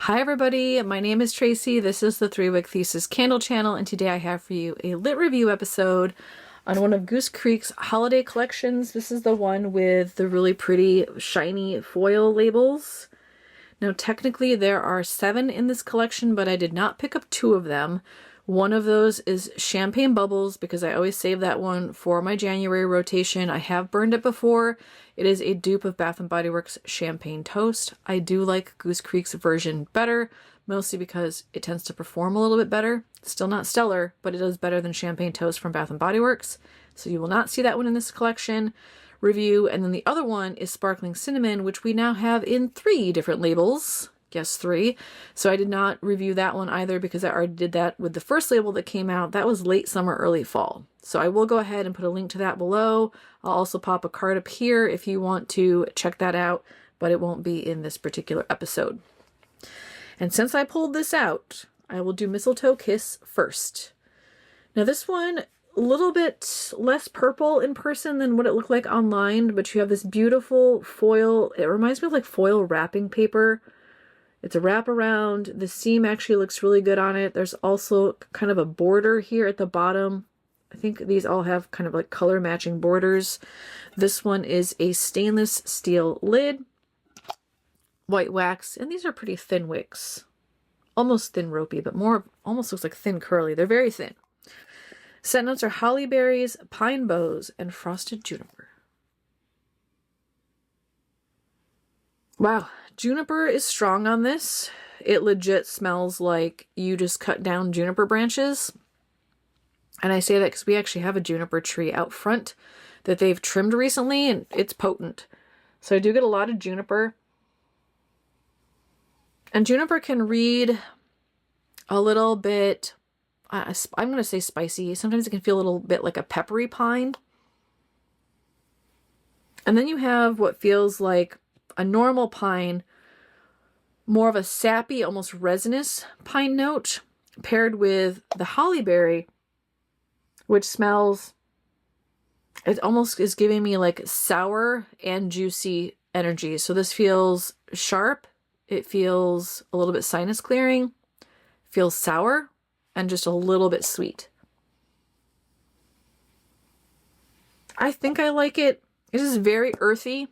Hi everybody, my name is Tracy. This is the 3-Wick Thesis candle channel, and today I have for you a lit review episode on one of Goose Creek's holiday collections. This is the one with the really pretty shiny foil labels. Now technically there are 7 in this collection, but I did not pick up 2 of them. One of those is Champagne Bubbles because I always save that one for my January rotation. I have burned it before. It is a dupe of Bath & Body Works Champagne Toast. I do like Goose Creek's version better, mostly because it tends to perform a little bit better. Still not stellar, but it is better than Champagne Toast from Bath & Body Works. So you will not see that one in this collection review. And then the other one is Sparkling Cinnamon, which we now have in 3 different labels. Guess 3. So I did not review that one either because I already did that with the first label that came out. That was late summer, early fall. So I will go ahead and put a link to that below. I'll also pop a card up here if you want to check that out, but it won't be in this particular episode. And since I pulled this out, I will do Mistletoe Kiss first. Now this one, a little bit less purple in person than what it looked like online, but you have this beautiful foil. It reminds me of like foil wrapping paper. It's a wraparound. The seam actually looks really good on it. There's also kind of a border here at the bottom. I think these all have kind of like color matching borders. This one is a stainless steel lid, white wax, and these are pretty thin wicks. Almost thin ropey, but more almost looks like thin curly. They're very thin. Scent notes are holly berries, pine boughs, and frosted juniper. Wow, juniper is strong on this. It legit smells like you just cut down juniper branches. And I say that because we actually have a juniper tree out front that they've trimmed recently, and it's potent. So I do get a lot of juniper. And juniper can read a little bit, I'm going to say spicy. Sometimes it can feel a little bit like a peppery pine. And then you have what feels like a normal pine, more of a sappy, almost resinous pine note, paired with the holly berry, which smells, it almost is giving me like sour and juicy energy. So this feels sharp, it feels a little bit sinus clearing, feels sour, and just a little bit sweet. I think I like it. It is very earthy,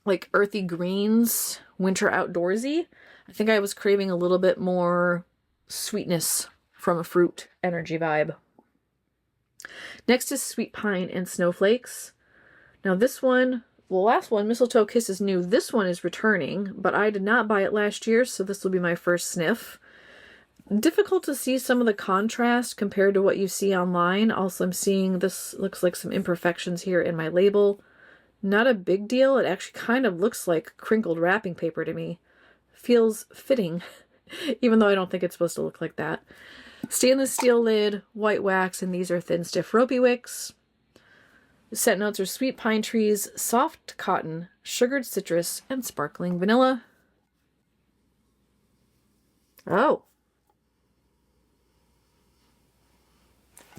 like earthy greens, winter outdoorsy. I think I was craving a little bit more sweetness from a fruit energy vibe. Next is Sweet Pine and Snowflakes. Now this one, well, the last one, Mistletoe Kiss, is new. This one is returning, but I did not buy it last year, so this will be my first sniff. Difficult to see some of the contrast compared to what you see online. Also, I'm seeing this looks like some imperfections here in my label. Not a big deal. It actually kind of looks like crinkled wrapping paper to me. Feels fitting, even though I don't think it's supposed to look like that. Stainless steel lid, white wax, and these are thin, stiff, ropey wicks. The scent notes are sweet pine trees, soft cotton, sugared citrus, and sparkling vanilla. Oh.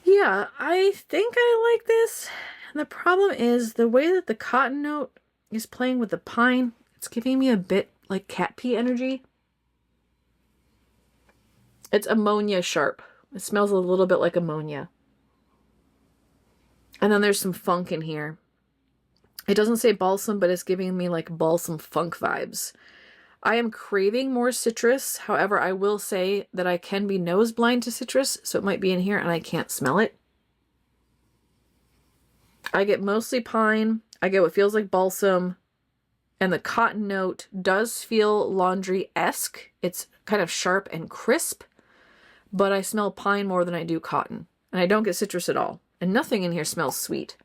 Yeah, I think I like this. And the problem is the way that the cotton note is playing with the pine, it's giving me a bit like cat pee energy. It's ammonia sharp. It smells a little bit like ammonia. And then there's some funk in here. It doesn't say balsam, but it's giving me like balsam funk vibes. I am craving more citrus. However, I will say that I can be nose blind to citrus, so it might be in here and I can't smell it. I get mostly pine. I get what feels like balsam. And the cotton note does feel laundry-esque. It's kind of sharp and crisp. But I smell pine more than I do cotton. And I don't get citrus at all. And nothing in here smells sweet.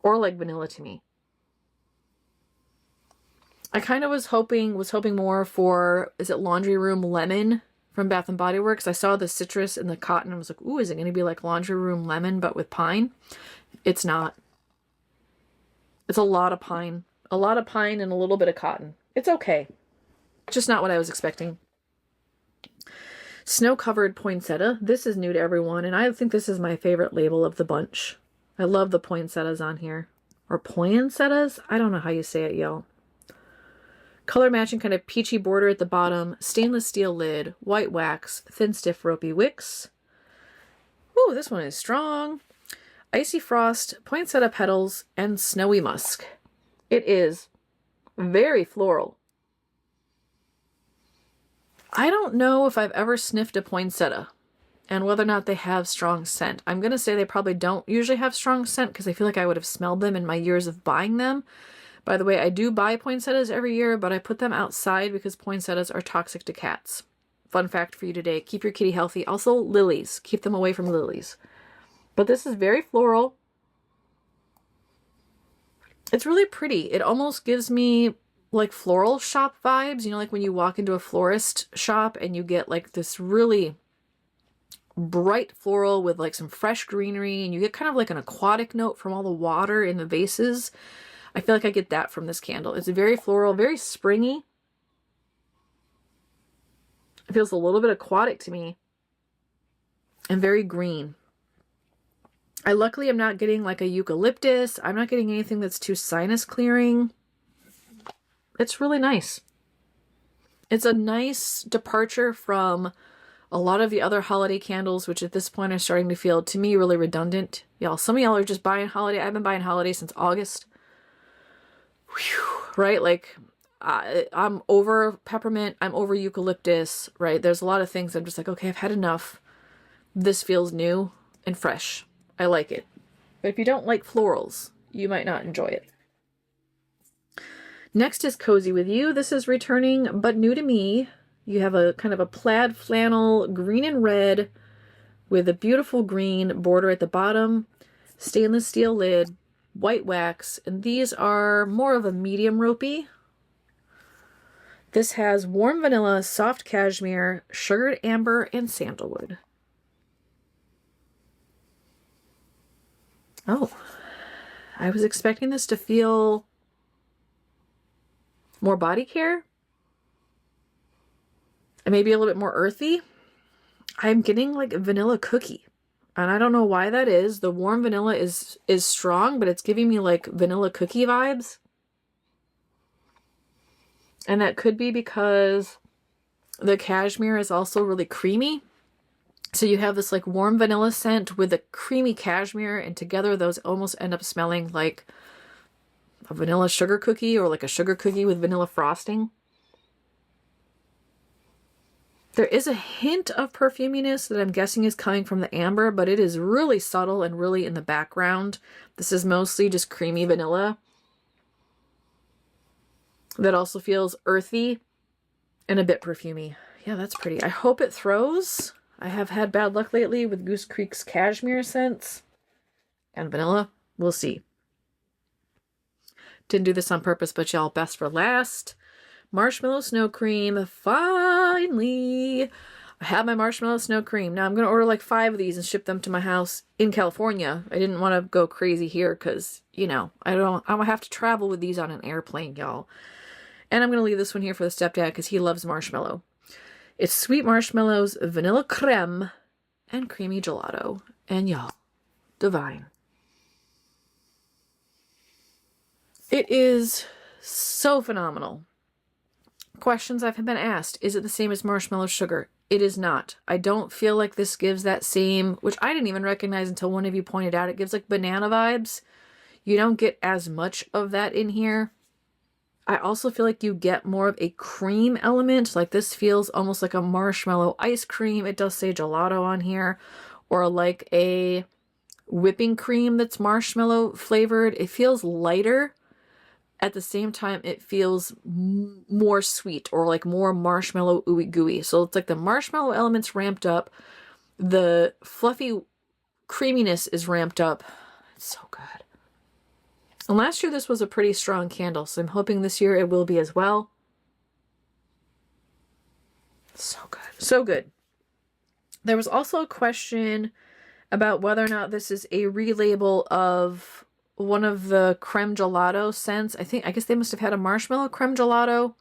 Or like vanilla to me. I kind of was hoping more for, is it Laundry Room Lemon from Bath & Body Works? I saw the citrus and the cotton. I was like, ooh, is it going to be like Laundry Room Lemon but with pine? It's not. It's a lot of pine. A lot of pine and a little bit of cotton. It's okay. Just not what I was expecting. Snow-Covered Poinsettia. This is new to everyone, and I think this is my favorite label of the bunch. I love the poinsettias on here. Or poinsettias? I don't know how you say it, y'all. Color matching kind of peachy border at the bottom, stainless steel lid, white wax, thin stiff ropey wicks. Ooh, this one is strong. Icy frost, poinsettia petals, and snowy musk. It is very floral. I don't know if I've ever sniffed a poinsettia and whether or not they have strong scent. I'm going to say they probably don't usually have strong scent because I feel like I would have smelled them in my years of buying them. By the way, I do buy poinsettias every year, but I put them outside because poinsettias are toxic to cats. Fun fact for you today, keep your kitty healthy. Also lilies, keep them away from lilies. But this is very floral. It's really pretty. It almost gives me like floral shop vibes, you know, like when you walk into a florist shop and you get like this really bright floral with like some fresh greenery, and you get kind of like an aquatic note from all the water in the vases. I feel like I get that from this candle. It's very floral, very springy. It feels a little bit aquatic to me and very green. Luckily I'm not getting like a eucalyptus. I'm not getting anything that's too sinus clearing. It's really nice. It's a nice departure from a lot of the other holiday candles, which at this point are starting to feel, to me, really redundant. Y'all, some of y'all are just buying holiday. I've been buying holiday since August. Whew, right? Like, I'm over peppermint. I'm over eucalyptus, right? There's a lot of things I'm just like, okay, I've had enough. This feels new and fresh. I like it. But if you don't like florals, you might not enjoy it. Next is Cozy With You. This is returning, but new to me. You have a kind of a plaid flannel, green and red, with a beautiful green border at the bottom, stainless steel lid, white wax, and these are more of a medium ropey. This has warm vanilla, soft cashmere, sugared amber, and sandalwood. Oh, I was expecting this to feel more body care and maybe a little bit more earthy. I'm getting like vanilla cookie, and I don't know why that is. The warm vanilla is strong, but it's giving me like vanilla cookie vibes. And that could be because the cashmere is also really creamy. So you have this like warm vanilla scent with a creamy cashmere, and together those almost end up smelling like a vanilla sugar cookie or like a sugar cookie with vanilla frosting. There is a hint of perfuminess that I'm guessing is coming from the amber, but it is really subtle and really in the background. This is mostly just creamy vanilla that also feels earthy and a bit perfumey. Yeah, that's pretty. I hope it throws. I have had bad luck lately with Goose Creek's cashmere scents and vanilla. We'll see. Didn't do this on purpose, but y'all, best for last. Marshmallow Snowcream. Finally, I have my Marshmallow Snowcream. Now I'm going to order like 5 of these and ship them to my house in California. I didn't want to go crazy here because, you know, I don't have to travel with these on an airplane, y'all. And I'm going to leave this one here for the stepdad because he loves marshmallow. It's sweet marshmallows, vanilla creme, and creamy gelato. And y'all, divine. It is so phenomenal. Questions I've been asked. Is it the same as marshmallow sugar? It is not. I don't feel like this gives that same, which I didn't even recognize until one of you pointed out. It gives like banana vibes. You don't get as much of that in here. I also feel like you get more of a cream element. Like this feels almost like a marshmallow ice cream. It does say gelato on here. Or like a whipping cream that's marshmallow flavored. It feels lighter. At the same time, it feels more sweet or like more marshmallow ooey gooey. So it's like the marshmallow elements ramped up. The fluffy creaminess is ramped up. It's so good. And last year this was a pretty strong candle, so I'm hoping this year it will be as well. So good. So good. There was also a question about whether or not this is a relabel of one of the creme gelato scents. I guess they must have had a marshmallow creme gelato.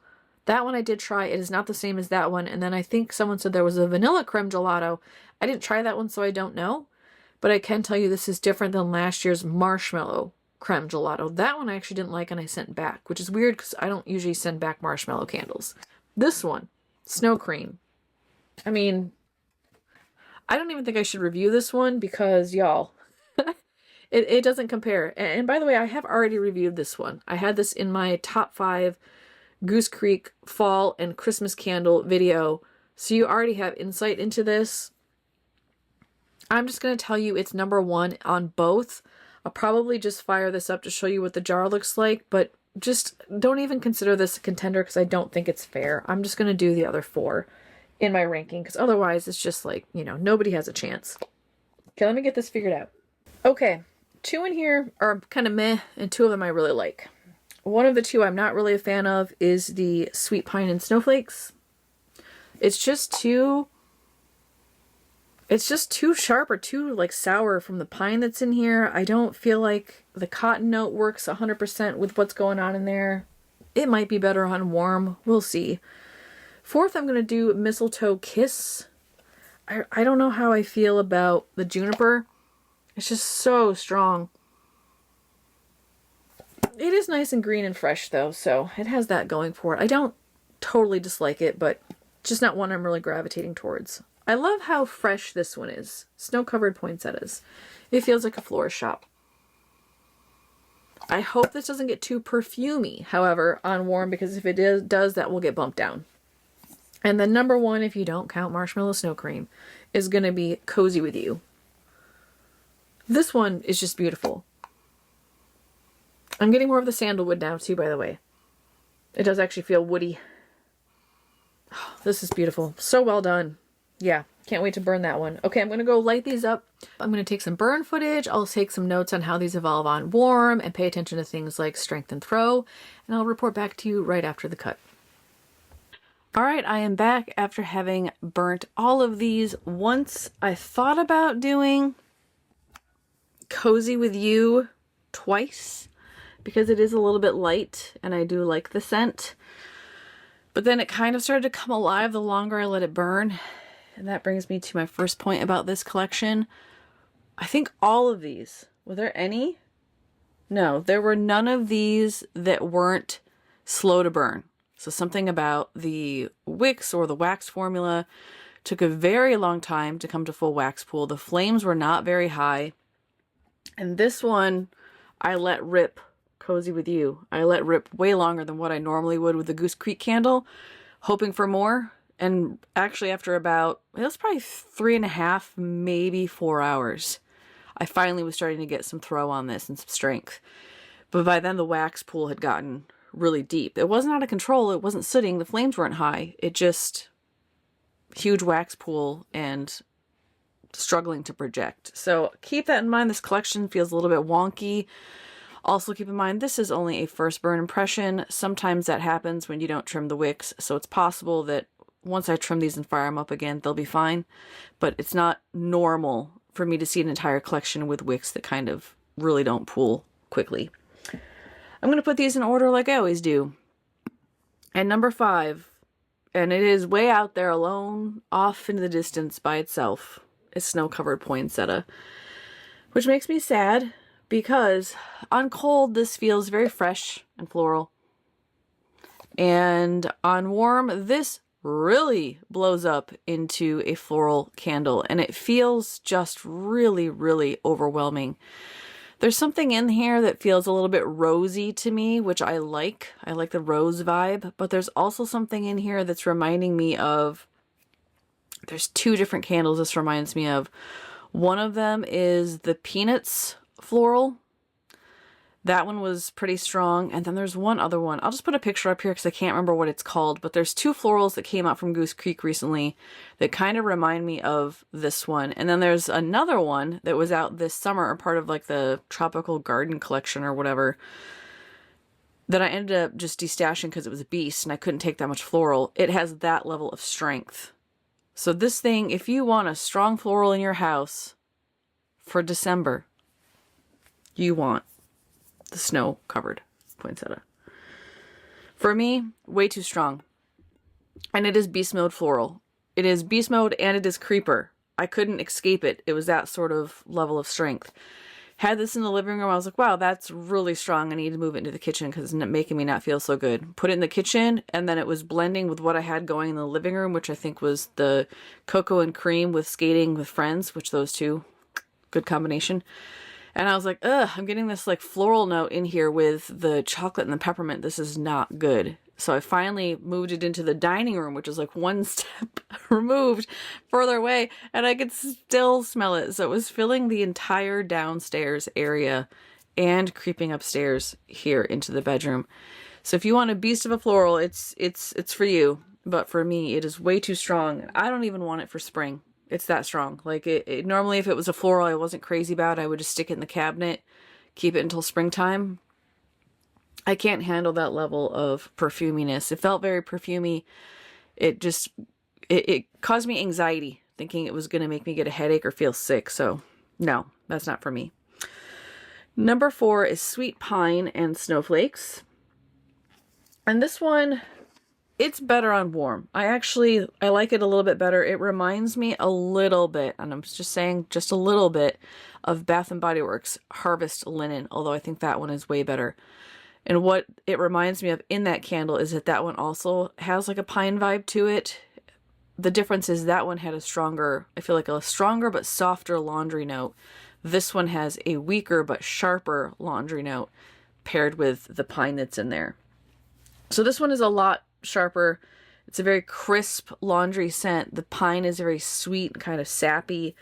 That one I did try. It is not the same as that one. And then I think someone said there was a vanilla creme gelato. I didn't try that one, so I don't know. But I can tell you this is different than last year's marshmallow Creme Gelato. That one I actually didn't like and I sent back, which is weird because I don't usually send back marshmallow candles. This one, Snowcream. I mean, I don't even think I should review this one because, y'all, it doesn't compare. And by the way, I have already reviewed this one. I had this in my top 5 Goose Creek fall and Christmas candle video, so you already have insight into this. I'm just going to tell you it's number 1 on both. I'll probably just fire this up to show you what the jar looks like, but just don't even consider this a contender because I don't think it's fair. I'm just going to do the other 4 in my ranking because otherwise it's just like, you know, nobody has a chance. Okay, let me get this figured out. Okay, 2 in here are kind of meh, and 2 of them I really like. One of the 2 I'm not really a fan of is the Sweet Pine and Snowflakes. It's just too sharp or too like sour from the pine that's in here. I don't feel like the cotton note works 100% with what's going on in there. It might be better on warm. We'll see. 4th, I'm going to do Mistletoe Kiss. I don't know how I feel about the juniper. It's just so strong. It is nice and green and fresh though, so it has that going for it. I don't totally dislike it, but just not one I'm really gravitating towards. I love how fresh this one is. Snow-Covered Poinsettias. It feels like a florist shop. I hope this doesn't get too perfumey, however, on warm, because if it does, that will get bumped down. And then number 1, if you don't count Marshmallow Snowcream, is going to be Cozy With You. This one is just beautiful. I'm getting more of the sandalwood now too, by the way. It does actually feel woody. Oh, this is beautiful. So well done. Yeah, can't wait to burn that one. Okay, I'm going to go light these up. I'm going to take some burn footage. I'll take some notes on how these evolve on warm and pay attention to things like strength and throw. And I'll report back to you right after the cut. All right, I am back after having burnt all of these. Once I thought about doing Cozy With You twice because it is a little bit light and I do like the scent. But then it kind of started to come alive the longer I let it burn. And that brings me to my first point about this collection. I think all of these, were there any? No, there were none of these that weren't slow to burn. So something about the wicks or the wax formula took a very long time to come to full wax pool. The flames were not very high. And this one, I let rip Cozy With You. I let rip way longer than what I normally would with the Goose Creek candle, hoping for more. And actually after about, it was probably 3.5, maybe 4 hours, I finally was starting to get some throw on this and some strength. But by then the wax pool had gotten really deep. It wasn't out of control. It wasn't sooting. The flames weren't high. It just, huge wax pool and struggling to project. So keep that in mind. This collection feels a little bit wonky. Also keep in mind, this is only a first burn impression. Sometimes that happens when you don't trim the wicks. So it's possible that once I trim these and fire them up again, they'll be fine. But it's not normal for me to see an entire collection with wicks that kind of really don't pool quickly. I'm going to put these in order like I always do. And number 5, and it is way out there alone, off into the distance by itself, is Snow-Covered Poinsettia. Which makes me sad because on cold this feels very fresh and floral. And on warm this really blows up into a floral candle and it feels just really, really overwhelming. There's something in here that feels a little bit rosy to me, which I like. I like the rose vibe, but there's also something in here that's reminding me of, there's 2 different candles this reminds me of. One of them is the Peanuts floral. That one was pretty strong. And then there's one other one. I'll just put a picture up here because I can't remember what it's called. But there's 2 florals that came out from Goose Creek recently that kind of remind me of this one. And then there's another one that was out this summer, or part of like the Tropical Garden collection or whatever, that I ended up just destashing because it was a beast and I couldn't take that much floral. It has that level of strength. So this thing, if you want a strong floral in your house for December, you want the Snow-Covered Poinsettia. For me, way too strong. And it is beast mode floral. It is beast mode and it is creeper. I couldn't escape it. It was that sort of level of strength. Had this in the living room. I was like, wow, that's really strong. I need to move it into the kitchen because it's making me not feel so good. Put it in the kitchen, and then it was blending with what I had going in the living room, which I think was the cocoa and cream with skating with friends, which those two, good combination. And I was like, ugh, I'm getting this like floral note in here with the chocolate and the peppermint. This is not good. So I finally moved it into the dining room, which is like one step removed further away, and I could still smell it. So it was filling the entire downstairs area and creeping upstairs here into the bedroom. So if you want a beast of a floral, it's for you. But for me, it is way too strong. I don't even want it for spring. It's that strong. Like normally if it was a floral I wasn't crazy about, I would just stick it in the cabinet, keep it until springtime. I can't handle that level of perfuminess. It felt very perfumey. It just, it caused me anxiety thinking it was going to make me get a headache or feel sick. So no, that's not for me. Number 4 is Sweet Pine and Snowflakes. And this one, it's better on warm. I like it a little bit better. It reminds me a little bit, and I'm just saying just a little bit, of Bath & Body Works Harvest Linen, although I think that one is way better. And what it reminds me of in that candle is that one also has like a pine vibe to it. The difference is that one had a stronger, I feel like a stronger but softer laundry note. This one has a weaker but sharper laundry note paired with the pine that's in there. So this one is a lot sharper. It's a very crisp laundry scent. The pine is very sweet, kind of sappy.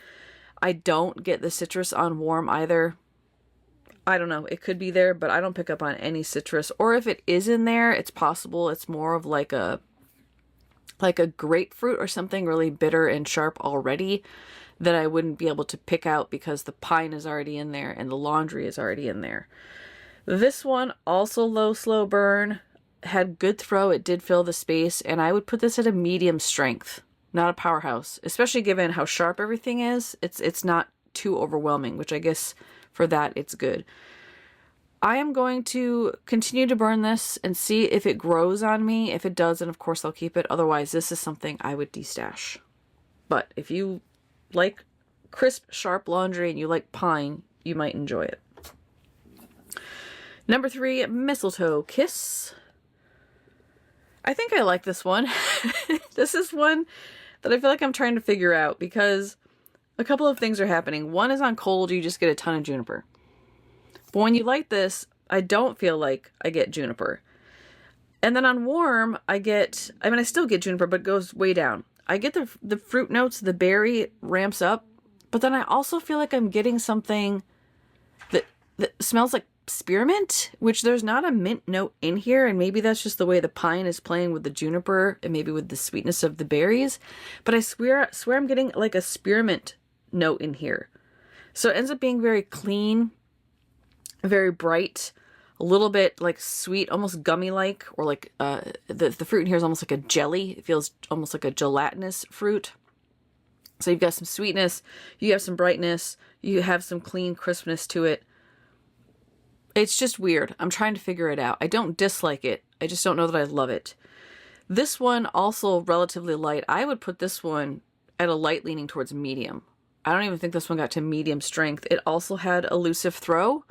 I don't get the citrus on warm either. I don't know, it could be there, but I don't pick up on any citrus. Or if it is in there, it's possible it's more of like a grapefruit or something really bitter and sharp already that I wouldn't be able to pick out because the pine is already in there and the laundry is already in there. This one, also low, slow burn, had good throw. It did fill the space, and I would put this at a medium strength, not a powerhouse, especially given how sharp everything is. It's not too overwhelming, which I guess for that it's good. I am going to continue to burn this and see if it grows on me. If it does, then of course I'll keep it. Otherwise, this is something I would destash. But if you like crisp, sharp laundry and you like pine, you might enjoy it. Number 3, Mistletoe Kiss. I think I like this one. This is one that I feel like I'm trying to figure out because a couple of things are happening. One is on cold, you just get a ton of juniper. But when you light this, I don't feel like I get juniper. And then on warm, I still get juniper, but it goes way down. I get the fruit notes, the berry ramps up, but then I also feel like I'm getting something that smells like spearmint, which there's not a mint note in here, and maybe that's just the way the pine is playing with the juniper and maybe with the sweetness of the berries. But I swear I'm getting like a spearmint note in here. So it ends up being very clean, very bright, a little bit like sweet, almost gummy-like, or like the fruit in here is almost like a jelly. It feels almost like a gelatinous fruit. So you've got some sweetness, you have some brightness, you have some clean crispness to it. It's just weird. I'm trying to figure it out. I don't dislike it. I just don't know that I love it. This one also relatively light. I would put this one at a light leaning towards medium. I don't even think this one got to medium strength. It also had elusive throw.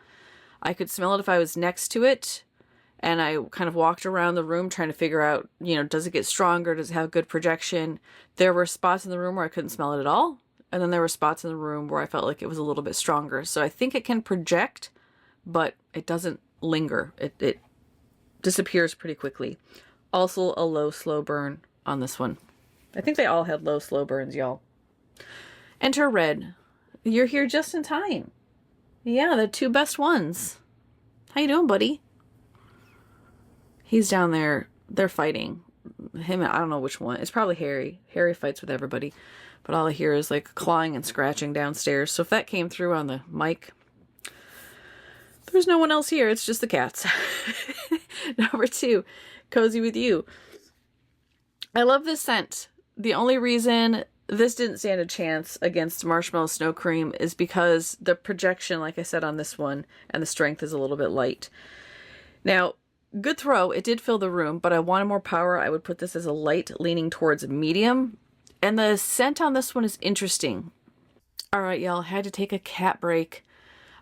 I could smell it if I was next to it. And I kind of walked around the room trying to figure out, does it get stronger? Does it have good projection? There were spots in the room where I couldn't smell it at all. And then there were spots in the room where I felt like it was a little bit stronger. So I think it can project, but it doesn't linger. It disappears pretty quickly. Also a low, slow burn on this one. I think they all had low, slow burns, y'all. Enter Red. You're here just in time. Yeah, the 2 best ones. How you doing, buddy? He's down there. They're fighting. Him, I don't know which one. It's probably Harry. Harry fights with everybody. But all I hear is like clawing and scratching downstairs. So if that came through on the mic, there's no one else here. It's just the cats. Number 2, Cozy With You. I love this scent. The only reason this didn't stand a chance against Marshmallow Snowcream is because the projection, like I said on this one, and the strength is a little bit light. Now, good throw. It did fill the room, but I wanted more power. I would put this as a light leaning towards medium. And the scent on this one is interesting. All right, y'all. I had to take a cat break.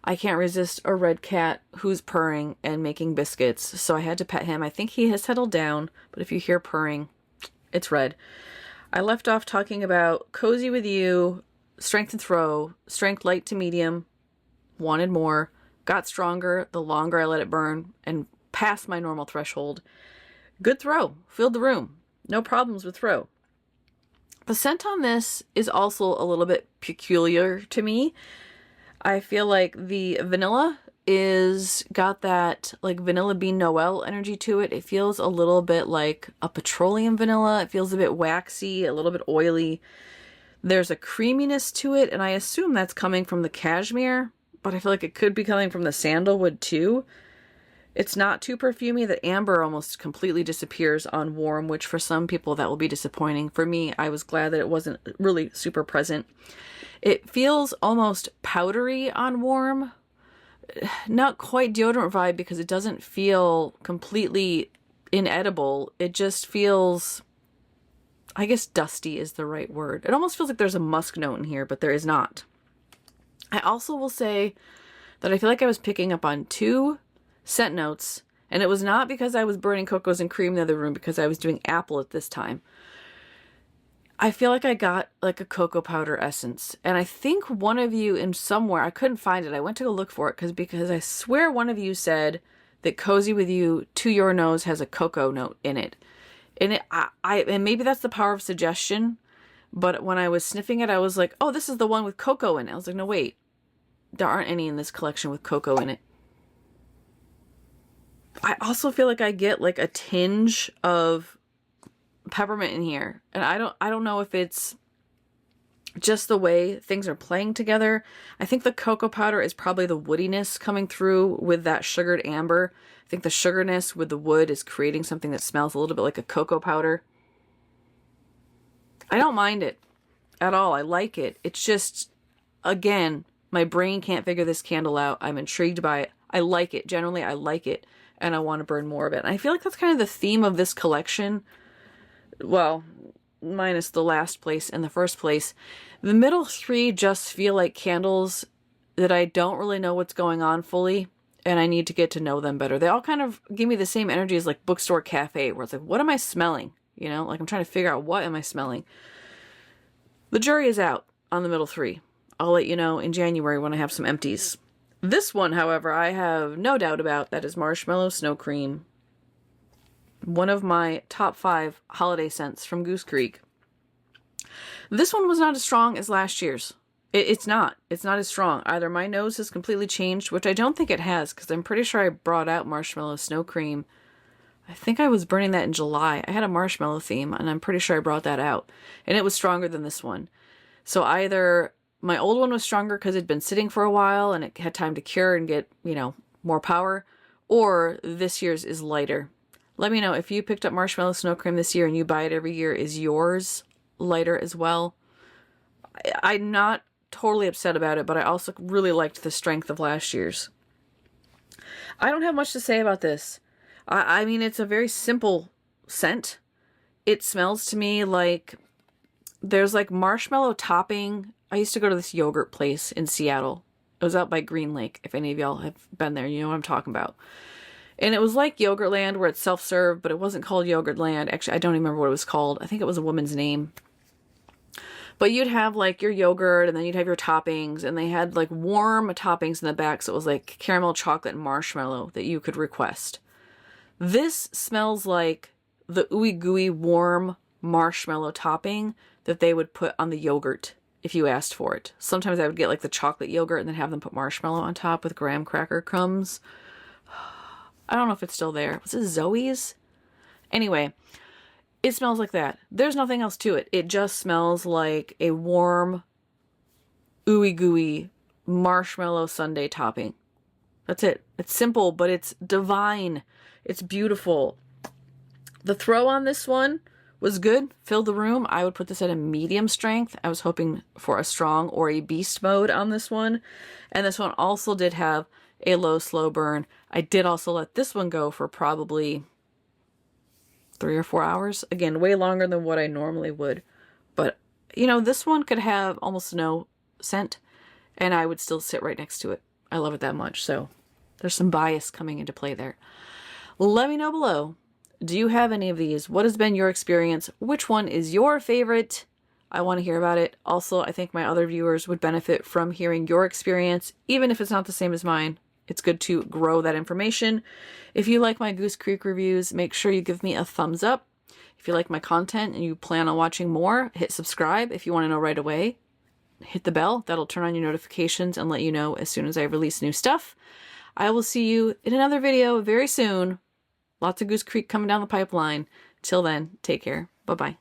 I can't resist a red cat who's purring and making biscuits, so I had to pet him. I think he has settled down, but if you hear purring, it's Red. I left off talking about Cozy with You, Strength and Throw, Strength light to medium, wanted more, got stronger the longer I let it burn, and passed my normal threshold. Good throw, filled the room, no problems with throw. The scent on this is also a little bit peculiar to me. I feel like the vanilla is got that like vanilla bean Noel energy to it. It feels a little bit like a petroleum vanilla. It feels a bit waxy, a little bit oily. There's a creaminess to it, and I assume that's coming from the cashmere, but I feel like it could be coming from the sandalwood too. It's not too perfumey. The amber almost completely disappears on warm, which for some people that will be disappointing. For me, I was glad that it wasn't really super present. It feels almost powdery on warm. Not quite deodorant vibe because it doesn't feel completely inedible. It just feels, I guess dusty is the right word. It almost feels like there's a musk note in here, but there is not. I also will say that I feel like I was picking up on 2 scent notes, and it was not because I was burning cocos and cream in the other room, because I was doing apple at this time. I feel like I got like a cocoa powder essence, and I think one of you in somewhere, I couldn't find it, I went to go look for it because I swear one of you said that Cozy with You to your nose has a cocoa note in it. And and maybe that's the power of suggestion, but when I was sniffing it, I was like, oh, this is the one with cocoa in it. I was like, no, wait, there aren't any in this collection with cocoa in it. I also feel like I get like a tinge of peppermint in here, and I don't know if it's just the way things are playing together. I think the cocoa powder is probably the woodiness coming through with that sugared amber. I think the sugarness with the wood is creating something that smells a little bit like a cocoa powder. I don't mind it at all. I like it. It's just, again, my brain can't figure this candle out. I'm intrigued by it. I like it. Generally, I like it, and I want to burn more of it. And I feel like that's kind of the theme of this collection. Well, minus the last place and the first place. The middle 3 just feel like candles that I don't really know what's going on fully, and I need to get to know them better. They all kind of give me the same energy as like Bookstore Cafe, where it's like, what am I smelling? You know, like I'm trying to figure out what am I smelling. The jury is out on the middle 3. I'll let you know in January when I have some empties. This one, however, I have no doubt about. That is Marshmallow Snowcream. One of my top 5 holiday scents from Goose Creek. This one was not as strong as last year's. It's not. It's not as strong. Either my nose has completely changed, which I don't think it has, because I'm pretty sure I brought out Marshmallow Snowcream. I think I was burning that in July. I had a marshmallow theme, and I'm pretty sure I brought that out. And it was stronger than this one. So either my old one was stronger because it'd been sitting for a while and it had time to cure and get, you know, more power, or this year's is lighter. Let me know if you picked up Marshmallow Snowcream this year and you buy it every year. Is yours lighter as well? I'm not totally upset about it, but I also really liked the strength of last year's. I don't have much to say about this. I mean, it's a very simple scent. It smells to me like there's like marshmallow topping. I used to go to this yogurt place in Seattle. It was out by Green Lake. If any of y'all have been there, you know what I'm talking about. And it was like Yogurtland, where it's self-serve, but it wasn't called Yogurtland. Actually, I don't even remember what it was called. I think it was a woman's name. But you'd have like your yogurt, and then you'd have your toppings, and they had like warm toppings in the back. So it was like caramel, chocolate, and marshmallow that you could request. This smells like the ooey gooey warm marshmallow topping that they would put on the yogurt if you asked for it. Sometimes I would get like the chocolate yogurt and then have them put marshmallow on top with graham cracker crumbs. I don't know if it's still there. Was it Zoe's? Anyway, it smells like that. There's nothing else to it. It just smells like a warm, ooey gooey marshmallow sundae topping. That's it. It's simple, but it's divine. It's beautiful. The throw on this one was good. Filled the room. I would put this at a medium strength. I was hoping for a strong or a beast mode on this one. And this one also did have a low, slow burn. I did also let this one go for probably 3 or 4 hours. Again, way longer than what I normally would. But, you know, this one could have almost no scent, and I would still sit right next to it. I love it that much. So there's some bias coming into play there. Let me know below. Do you have any of these? What has been your experience? Which one is your favorite? I want to hear about it. Also, I think my other viewers would benefit from hearing your experience, even if it's not the same as mine. It's good to grow that information. If you like my Goose Creek reviews, make sure you give me a thumbs up. If you like my content and you plan on watching more, hit subscribe if you want to know right away. Hit the bell. That'll turn on your notifications and let you know as soon as I release new stuff. I will see you in another video very soon. Lots of Goose Creek coming down the pipeline. Till then, take care. Bye-bye.